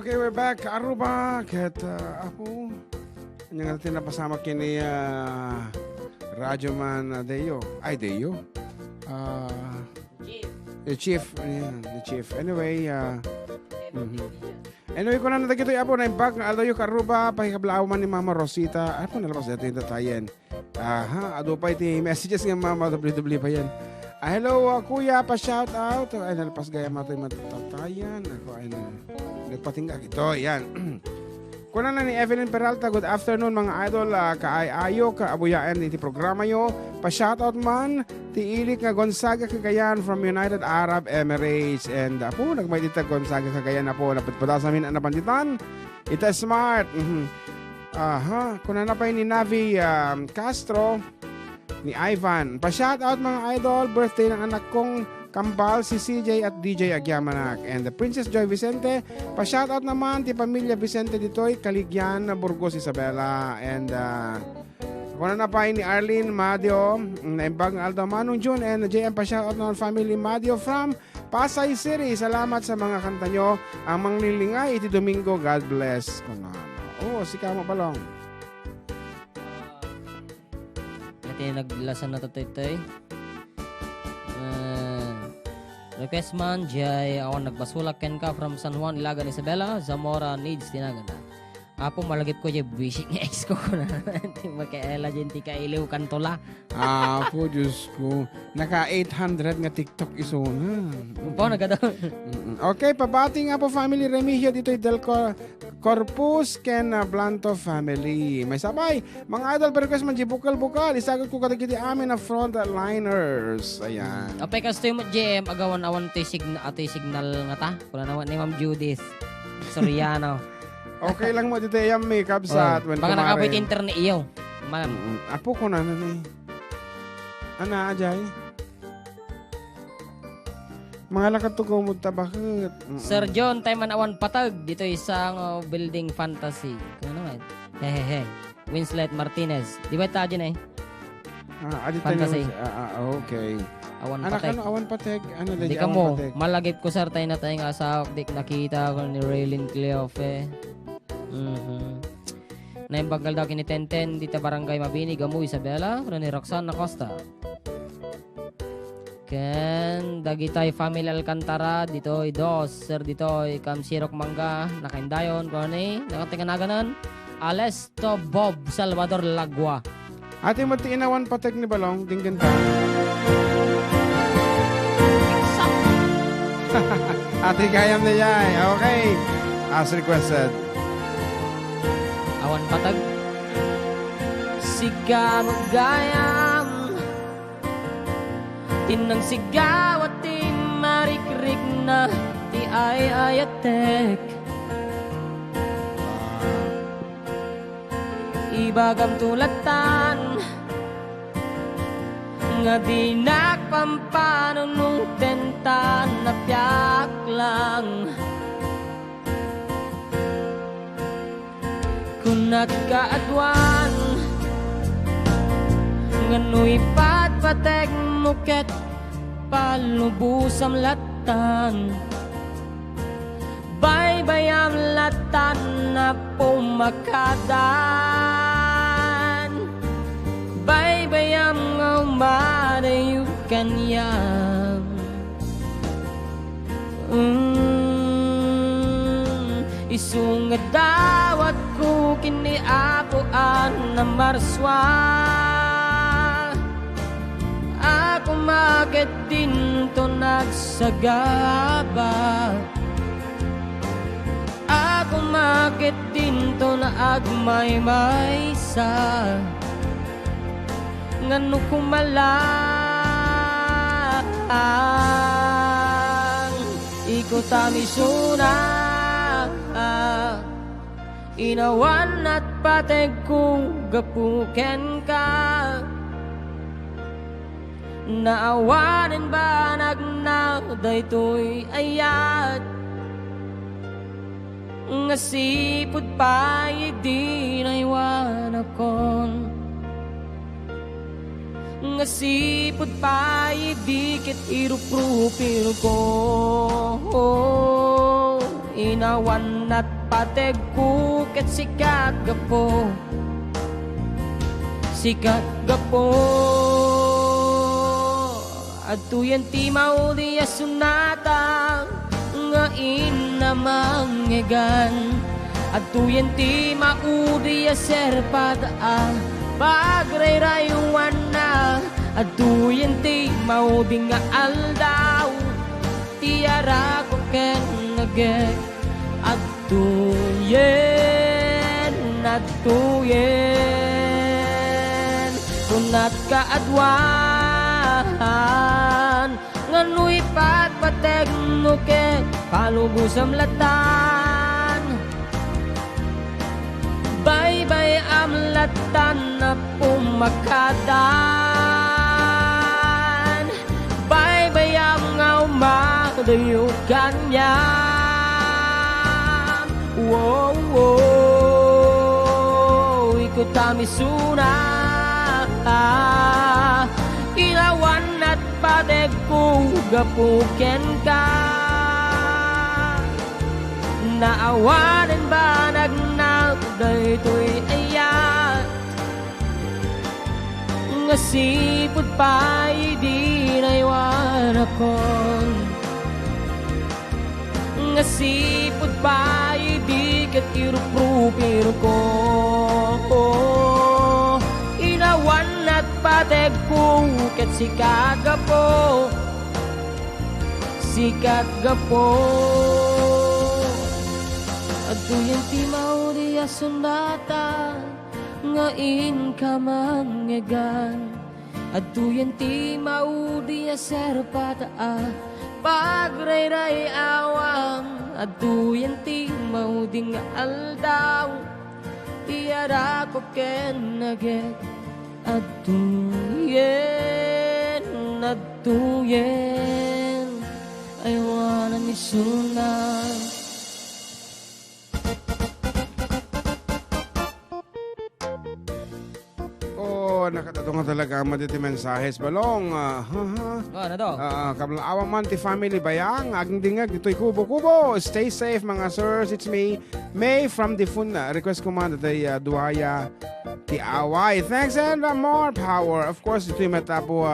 Okay, we're back. Aruba, ket ako. Yung natin napasama kini Radyo Man Deo. Ay, Deo. The Chief. Ayan, the Chief. Anyway, Anyway, kung na nagkito apo na imbag na alo yung karuba, pakikablao man ni Mama Rosita. Ay po, nalapas dito yung tatayan. Aha, ado pa iti messages ng Mama WW pa yan. Hello, kuya, pa-shout out. Ay, nalapas gaya mo ito yung matatayan. Ako ay nagpatingga. Ito, yan. Kuna na ni Evelyn Peralta, good afternoon mga idol. Kaayayo, kaabuyaan iti programa yo. Pa-shout out man, tiilik nga Gonzaga Cagayan from United Arab Emirates. And po, nagmay dita Gonzaga Cagayan na po. Napatpada sa amin ang napanditan. Ita smart. Aha, kuna na pa ni Navi Castro, ni Ivan. Pa-shout out mga idol, birthday ng anak kong Kambal, si CJ at DJ Agyamanak. And the Princess Joy Vicente, pa-shoutout naman ti Pamilya Vicente ditoy, Caligyan, Burgos, Isabela. And kuna na pa ni Arlene Madio, naimbag Aldo Manong June, and JM pa-shoutout naman family Madio from Pasay City. Salamat sa mga kanta nyo. Ang manglilingay iti Domingo, God bless. Oh, si Kamo Balong. Ito naglasan na tatay. Request man, jay ako nagbasulak ken ka from San Juan, Ilagan, Isabela, Zamora needs tinaganda. Apo malagip ko jay wishing ex ko na. Hindi makaela dyan ti kailiw kantola. Apo, Diyos ko. Naka 800 nga TikTok iso na. Po, nagada. Okay, pabati nga po family Remigio dito del Corpus ken Blanto family. May sabay. Mga idol, request man jay bukal-bukal. Isagot ko katagiti amin na frontliners. Ayan. Apay kastoy mo, JM, agawan-awan ti signal nga ta. Kula naman ni Ma'am Judith Soriano. Okay lang mo dito yung may kabsat. Baka nakapit internet iyo. Ma'am. Apo ko na ni. Ana, ajay. Mga lakatugaw mo ta, bakit? Sir John, tayo manawan patag. Dito isang building fantasy. Ano naman? Hehehe. Winslet Martinez. Di ba ito dyan fantasy. Okay. Awan Anak, patag. ano, awan patag? Ano, Di ka mo. Malagip ko sir tayo na tayo nga sa di nakita ko ni Raylin Cleofe. Naimbagal daw kini Tenten dito barangay Mabini, Gamu, Isabela. Kano ni Roxanne Acosta. Ken dagitay family Alcantara ditoy dos sir ditoy Kam Sirok Mangga nakaindayon kano ni nakatinganaganan Alesto Bob Salvador Lagua. Ate mo ti inawan patag ni Balong tinggan ka. Ate kayam na yay. Okay. As requested. Awan patag. Siga magayam. Tinang sigaw at tinarikrik na ti ayatek. Ibagam tulatan nga di nagpampano nung tentan na piyak lang. Kung nagkaadwan ngano'y patpatek muket palubusam latan. Baybayam latan na pumakadan. Baybayam nga umadayo kanyam. Isungat dawat ko kiniapuan na marswa. Ako magit din to nagsagaba. Ako magit din to na agmay-maysa. Ngano kumalang iko tamisuna. Inawan at pateg kong gapuken ka. Naawanin ba nagnauday to'y ayat. Nga sipod pa di naiwan akon. Nga sipod pa di kit iruprupil ko. inawan at pateg ko ket sikat gapo. Sikat gapo. Atuyan ti maudi asunata nga inamang egan. Atuyan ti maudi aserpada pagrayrayuan na. Atuyan ti maudi nga aldaw tiara ko ken nagek. Atuyen kunat kaadwan nganuy patpateg no ket palubusam latan. Bye-bye am latan na pumakadan. Bye-bye am nga umadayukan niya. Wow, wow, ikot tamisuna. Ilawan at pateg ko gapuken ka. Naawanan ba nagnag daytoy ayat nga sipot pa di naiwan akon. Nga sipot pa di katirupro ko. Inawan at pateg ko ket sikat gapo. Sikat gapo. Atuyan ti maudi asundata nga inkamangegan. Atuyan ti maudi aserpata pagrayray awam. Atuyan ti maudi nga aldaw tiara ko ken naget. Atuyen I wanna miss you now. Nakatatungan talaga ang maditi mensahes balong. Ano to? Kablang awang man ti family bayang aging dingag dito'y kubo-kubo. Stay safe mga sirs. It's me, May from the Fun. Request ko man dito'y duwaya ti away. Thanks and more power. Of course, dito'y matapo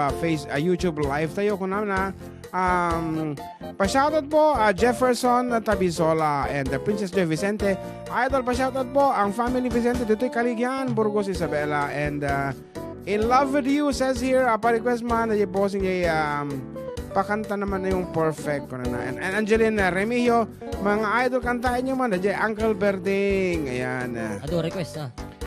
YouTube live tayo ko naman na. Pa-shoutout po Jefferson Tabisola and Princess Joy Vicente. Idol, pa-shoutout po ang family Vicente dito'y Caligyan, Burgos Isabela and In Love With You says here, pa-request man na posing pakanta naman na yung perfect ko na. And Angelina Remigio, mga idol kantain nyo man na Uncle Berding. Ayan. Ado request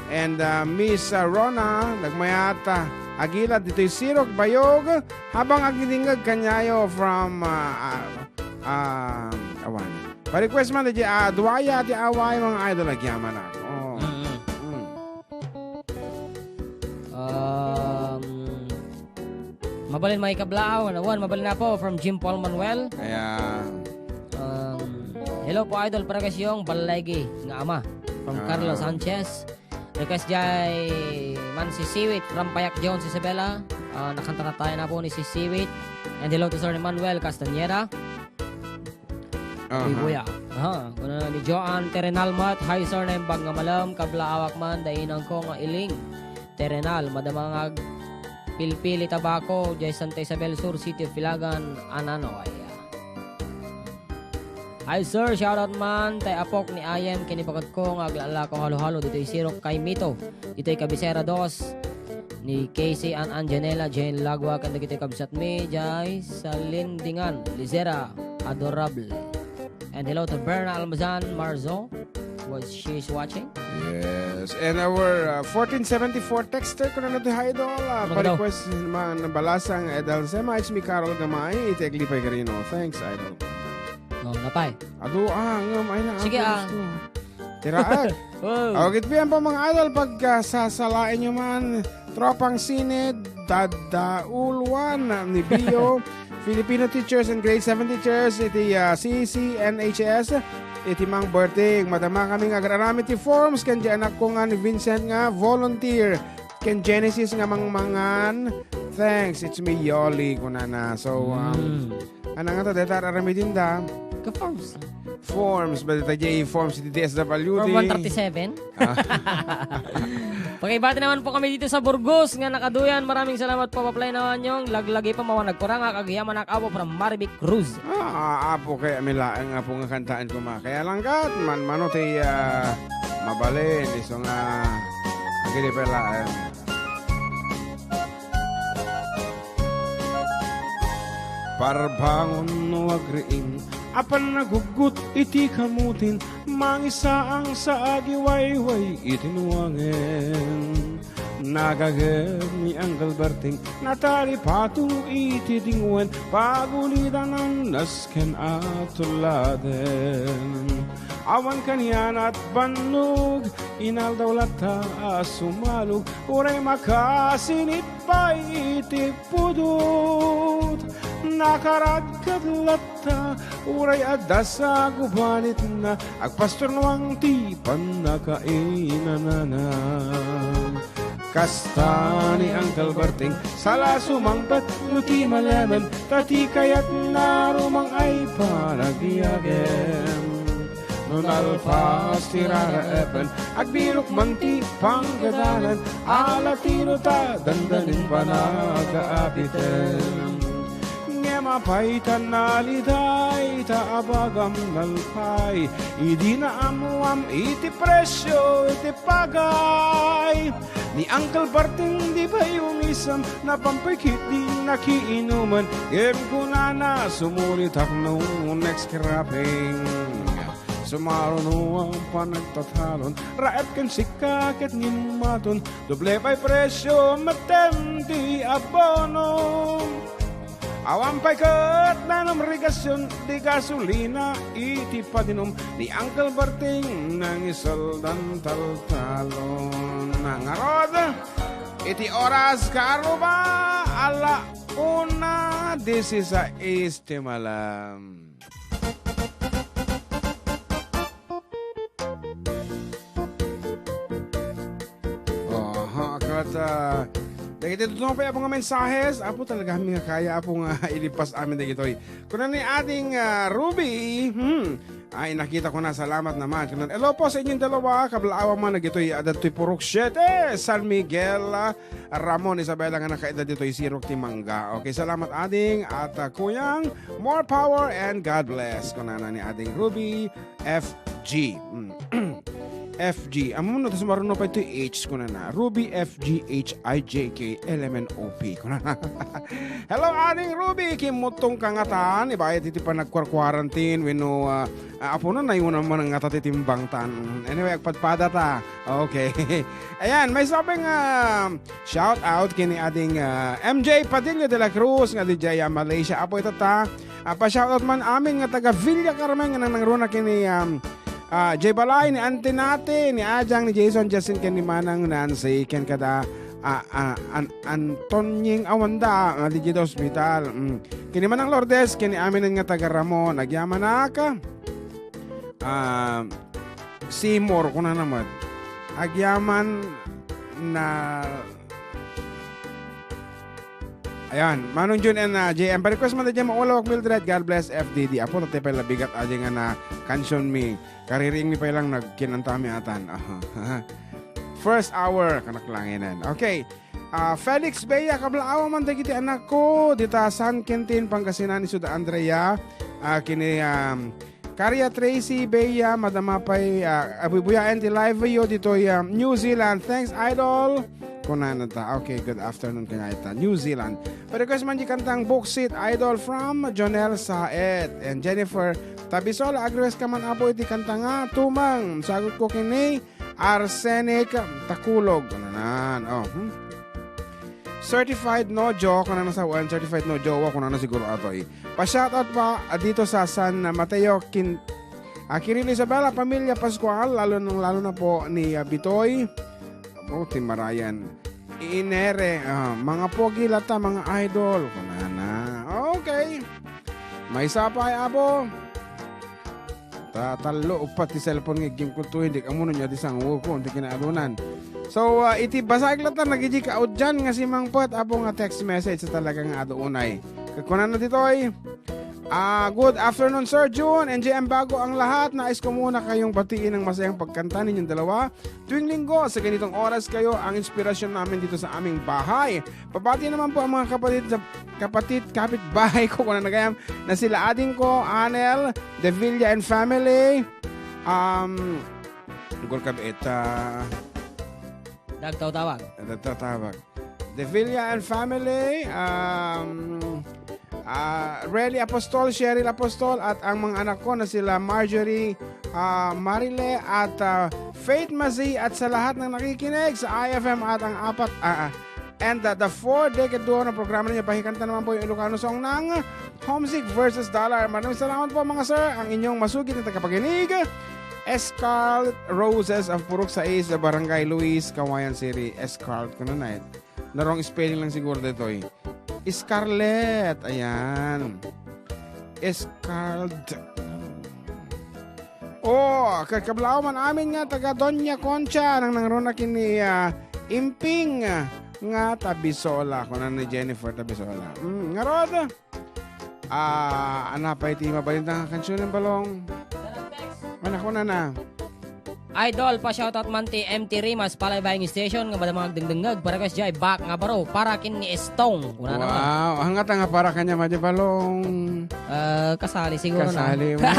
And Miss Rona, nagmayata Agila, dito'y Sirok Bayog, habang agdingag kanyayo from awan. Pa-request man na duwaya at away mga idol agyaman ako. Mabalin may kablao. Mabalin na po from Jim Paul Manuel. Kaya hello po idol, para kasyong balaygi nga ama from Carlos Sanchez. Request jay man si Siwit from Payak Jones Isabela. Nakanta na tayo na po ni si Siwit. And hello to Sir Manuel Castañeda. Buya. Kuna ni Joan Terenalmat. Hi sir na yung bag nga malam. Kablaawak man dainang ko nga iling Terenal. Madamang Pilpili Tabako, Jay Santa Isabel Sur City of Filagan, Ananoy. Hi sir, shoutout man tay apok ni Ayem kinipagad ko nga aglala ko halo-halo dito'y Sirok kay Mito. Dito'y Kabisera 2 ni Casey and Anjanela Jane Lagwa kanda dito'y kabsat mi Jay Salindingan Lizera Adorable. And hello to Berna Almazan Marzo, was she's watching. Yes, and our 1474 texter ko na natin idol. Pa-request naman ng balasang Edel Sema. It's me Carol Gamay. Itegli pa karino. Thanks idol. Napay. Ado ngam ay na. Sige Tiraag. Agit biyan pa mga idol pag sasalain nyo man tropang sinid dadaulwan ni Bio. Filipino teachers and grade 7 teachers iti CCNHS iti mang birthday madama kami nga agarami ti forms ken di anak ko nga ni Vincent nga volunteer ken Genesis nga mangmangan. Thanks, it's me Yoli kunana. So ano nga to detar aramidin da Ka-forms. Forms, ba ito J forms si DSWD? Form 137. Pakibati naman po kami dito sa Burgos nga nakaduyan. Maraming salamat po paplay naman yung laglagi pa mga nagkuranga kagayaman nakapo from Maribic Cruz. Apo kaya milaang nga po nga kantaan ko kaya lang kat man manote mabalin iso nga agili pala parbangon no agriin apan nagugut iti kamutin mangisaang sa agiwayway itinuangin nagagem ni Uncle Berting natali patu iti dingwen pagulidan ng nasken atuladen awan kanyan at bannog inaldaw lata sumalog uray makasinit pa iti pudot nakaragkad lata uray adda sa gubanit na agpastor nawang tipan nakainanana kasta ni Uncle Berting sala sumangpat luti malaman tati kayat narumang ay panagiyagem nun alpas tiraraepen agbirok manti panggadanan alatino ta dandanin panagaapiten mapaitan naliday taabagam nalpay idi na amuam iti presyo iti pagay ni Uncle Berting di ba yung isam na pampikit di nakiinuman game ko na sumulit no next scrapping sumaruno ang panagtatalon raep kan sikakit ngimaton doble pa'y presyo matem di abono awampay kat na namrigasyon di gasolina iti patinom ni Uncle Berting nang isaldan taltalon nangarod iti oras karuba ala una 16 malam. Kata dahil dito pa yung mga mensahes, apo talaga kami nga kaya apo nga ilipas amin dahil ito'y. Kuna ni ating Ruby, ay nakita ko na, salamat naman. Hello po sa inyong dalawa, kablaawa man na ito'y adato'y purok 7, San Miguel, Ramon, Isabela nga nakaedad dito'y Sirok Timanga. Okay, salamat ading at kuyang, more power and God bless. Kuna na ni ating Ruby, FG. FG. Amo mo na sa marunong pa ito H ko na. Ruby FGHIJK LMNOP ko na. Hello aning Ruby. Kimutong kangatan. Ibayat iti pa nagkwarantine. Wino apo na yun naman ang atatimbang tan. Anyway, agpadpada ta. Okay. Ayan, may sabing shout out kini ating MJ Padilla de la Cruz nga di Jaya Malaysia. Apo ito ta. Pa-shout out man amin nga taga Villa Carmen nga nangruna kini Jay Balay ni Ante Nate, ni Ajang, ni Jason, Justin, ken ni Manang, Nancy, ken kada Antonying Awanda, nga di Jida Hospital. Kini Manang Lourdes, ken ni amin nga taga Ramon, nagyaman na ka. Seymour, kuna naman. Agyaman na... Ayan, Manong Jun and JM. Pa-request mo na dyan maulawak Mildred. God bless FDD. Apo natin pala bigat aja nga na kansion mi. Kariring mi pa lang nagkinantami atan. First hour, kanaklanginan. Okay. Felix Bea, kablaawa man dagiti anak ko. Dita San Quintin, Pangasinan, ni Suda Andrea. Kini Karya Tracy Bea, madamapay. Abubuyain ti live video dito New Zealand. Thanks, Idol. Kunanata. Okay, good afternoon kanayta. New Zealand. Pa-request man di kantang Booksit Idol from Jonel Saet and Jennifer Tabisola. Agrees ka man apo iti kantang tumang. Sagot ko kini Arsenic Takulog. Kunanan. Certified no joke kunanan sa one. Certified no joke kunanan siguro ato Pa-shoutout pa dito sa San Mateo Kiril Isabela, Pamilya Pascual, lalo na po ni Bitoy. Timarayan Inere, mga pogi lata, mga idol. Kunana. Okay. May sapay abo. Tatalo upat ti cellphone nga game kulto hindi ka muna niya di sang ko hindi kinaalunan. So iti basag lata nagiji ka out dyan nga si Mang Pot abo nga text message sa talagang adunay. Kunana dito ay Good afternoon, Sir June. NJM bago ang lahat. Nais ko muna kayong batiin ng masayang pagkanta ninyong dalawa. Tuwing linggo, sa ganitong oras kayo ang inspirasyon namin dito sa aming bahay. Pabati naman po ang mga kapitbahay ko kung nagayam na sila ading ko, Anel, De Villa and family. Gol ka Dagtaw-tawag. De Villa and family. Relly Apostol, Cheryl Apostol at ang mga anak ko na sila Marjorie, Marile at Faith Mazi at sa lahat ng nakikinig sa IFM at ang the 4-decade duo ng programa niya. Pakikanta naman po yung Ilocano song ng Homesick versus Dollar. Maraming salamat po mga sir, ang inyong masugid na tagapaginig. Scarlet Roses of Purok Sais, Barangay Luis, Kawayan City. Scarlet ko na narong spelling lang siguro dito eh. Scarlet. Ayan. Scarlet. Kakablaw man amin nga taga Doña Concha nang nangruna kini Imping nga Tabisola. Kunan ni Jennifer Tabisola. Nga rod. Anapay ti mabalintang kansyon ng balong. Anak ko na. Idol, pa-shoutout man ti MT Rimas, Palay Buying Station, nga ba mga dengdengag, para kas jay, back nga baro, para kin ni Estong. Una naman. Wow, hangat nga para kanya balong. Kasali siguro Kasali na.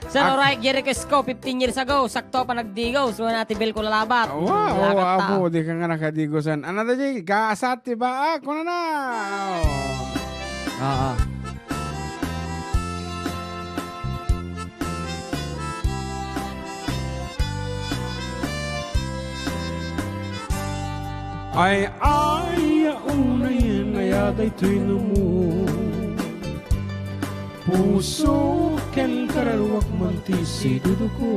Sir, alright, Jericho Sco, 15 years ago, sakto pa nagdigaw, so natin bil ko lalabat. Wow, abo, di ka nga nakadigosan. Ano na di, gaasat, diba? Kuna na. Ay, unayin na yaday to'y lumo. Puso ken kararwak mantisi duduko.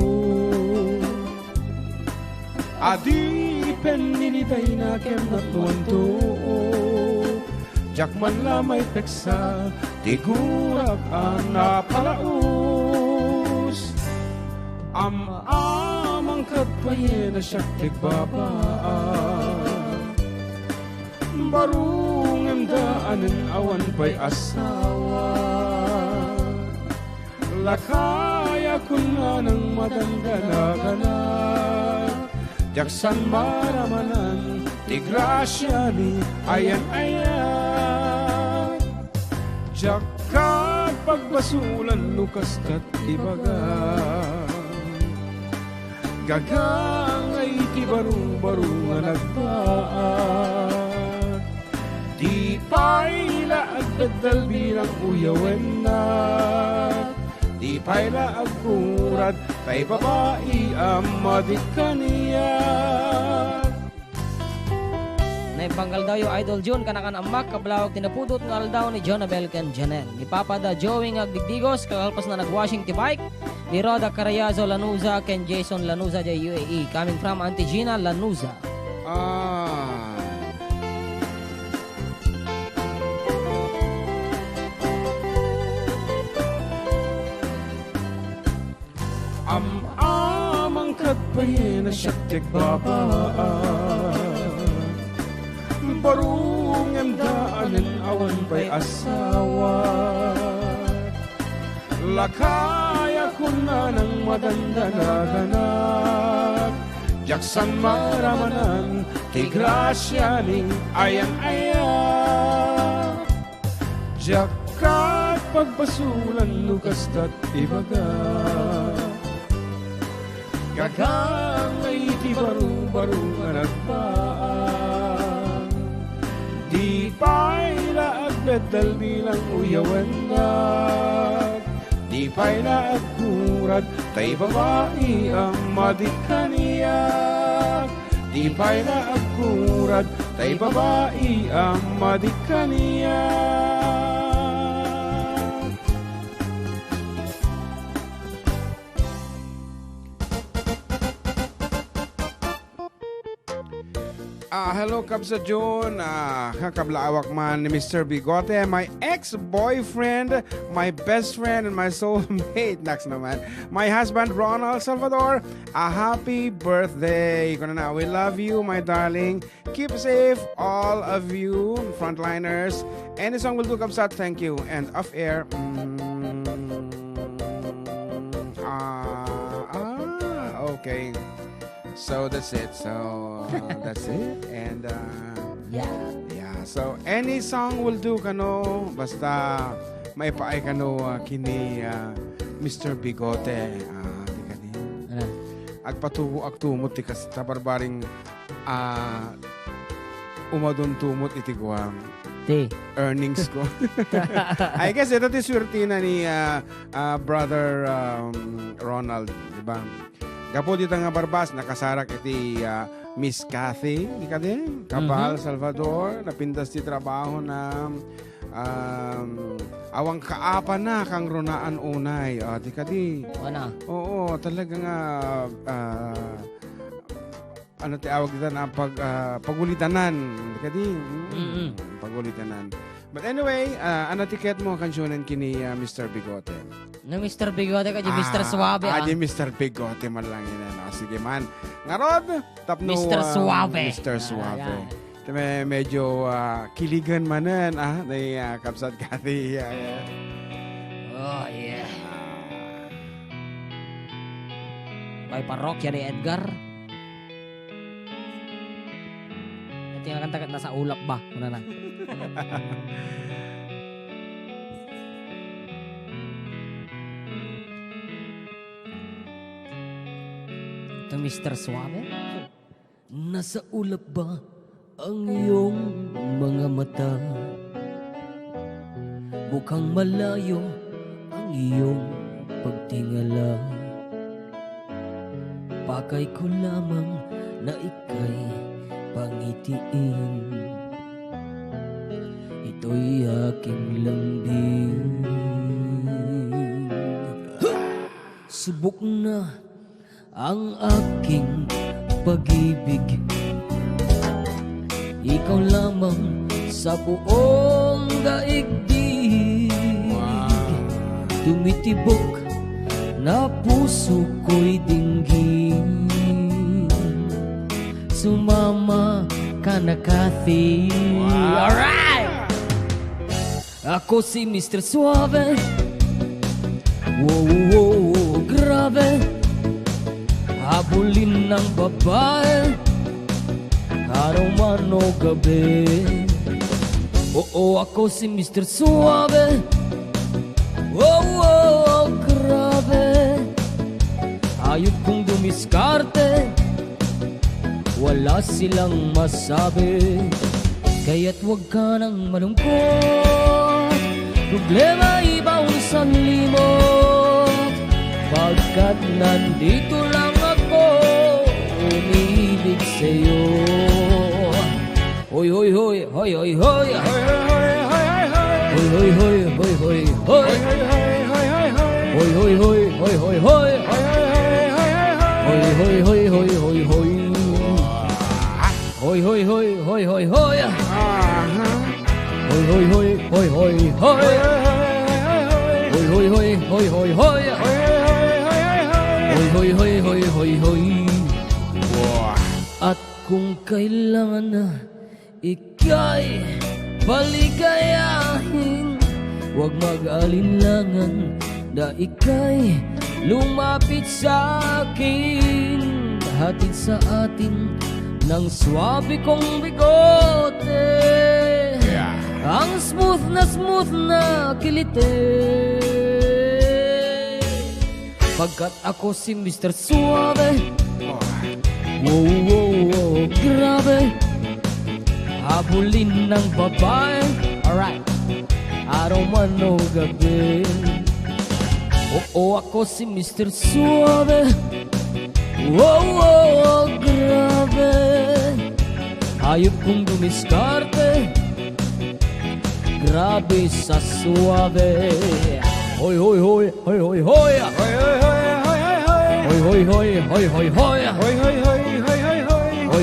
Adi peninitay na ken natuanto. Jakman lamay peksa, tigurak ang napalaos. Amang katpayin na siyak tigbabaan. Barung ang daanan awan pa'y asawa. Lakaya ko na ng madandana. Jaksan maramanan, tigrasya ni ayan. Jakat pagbasulan lukas kat ibaga. Gagangay ti baru-baru nga nagbaat. Di pa'y laagdadal bilang uyawen na. Di pa'y laagkurat, tay babae amadik kaniya. Naipanggal daw yung Idol June, kanakan amak, kablawag tinapudot ng aldaw ni Jonabel ken Janel. Ni Papa da Joey nga agdigdigos, kakalpas na nagwashing ti bike. Ni Roda Carayazo Lanuza ken Jason Lanuza jay UAE. Coming from Auntie Gina Lanuza. Amang katpayin na siyak tigbabaan. Barung ang daanan awan pa'y asawa. Lakaya ko na ng madandanaganap. Jaksan maramanan, tigrasya ni ayan. Jakat pagbasulan lukas tat ibaga. Gagangay ti baru-baru nga nagpaan. Di pa'y laagdadal bilang uyawan na. Di pa'y laagkurat, tay babae ang madikaniya. Di pa'y laagkurat, tay babae ang madikaniya. Hello, Kabsa June. Kakablaawak man ni Mr. Bigote, my ex-boyfriend, my best friend, and my soulmate. Naks naman. My husband, Ronald Salvador. A happy birthday. We love you, my darling. Keep safe, all of you, frontliners. Any song will do, Kabsa. Thank you. And off-air. Okay. So that's it. That's it. And Yeah. so any song will do kano basta maipaay kano kini Mr. Bigote. Di kani. Ano? Agpatubo agtumot ti kas tabarbaring umadon tumot iti guam Ti. earnings ko. I guess ito ti swerte na ni brother Ronald, di ba? Kapo dito nga barbas, nakasarak iti Miss Cathy, di ka din? Kapal, Salvador, napindas ti trabaho na awang kaapa na kang runaan unay. Di ka di? Ano? Oo, talaga nga ano ti awag dito na pagulitanan. Di ka di? Pagulitanan. But anyway, ano tiket mo kansyonan kini Mr. Bigote? No, Mr. Bigote ka, Mr. Suave. Di Mr. Bigote man lang yun. Sige man. Ngarod, tapno. Mr. Suave. Mr. Suave. Ayan. Medyo kiligan manan. Day kapsat kati. Oh, yeah. May parokya ni Edgar. Ito yung kanta nasa ulap ba? Muna na. Ito Mr. Suave. Nasa ulap ba ang iyong mga mata? Mukhang malayo ang iyong pagtingala. Pakay ko lamang na ika'y pangitiin. Ito'y aking lambing. Subok na ang aking pag-ibig. Ikaw lamang sa buong daigdig. Tumitibok na puso ko'y dinggin. Sumama ka na, Cathy. Alright! Ako si Mr. Suave. Wow, grabe. Habulin ng babae, araw man o gabi. Oo, ako si Mr. Suave. Wow, grabe. Ayot kong dumiskarte, wala silang masabi. Kaya't huwag ka nang malungkot, problema ibaw sa limot. Pagkat nandito lang ako, umibig sa'yo. Hoy, hoy, hoy, hoy, hoy, hoy. Hoy, hoy, hoy, hoy, hoy, hoy. Hoy, hoy, hoy, hoy, hoy, hoy. Hoy, hoy, hoy, hoy, hoy, hoy. Hoy, hoy, hoy, hoy, hoy, hoy. Hoy, hoy, hoy, hoy, hoy, hoy. Hoy, hoy, hoy, hoy, hoy, hoy. Hoy, hoy, hoy, hoy, hoy, hoy. At kung kailangan na ika'y paligayahin, huwag mag-alinlangan na ika'y lumapit sa akin. Hatid sa atin ng swabe kong bigote, ang smooth na kilite. Pagkat ako si Mr. Suave. Wow, wow, wow, grabe. Habulin ng babae, alright, araw man o gabi. Oo, ako si Mr. Suave. Wow, wow, grabe. Hayop kong dumiskarte, grabe sa suave. Hoy, hoy, hoy, hoy, hoy, hoy. Hoy, hoy, hoy, hoy, hoy, hoy, hoy. Hoy, hoy, hoy, hoy, hoy, hoy. Hoy,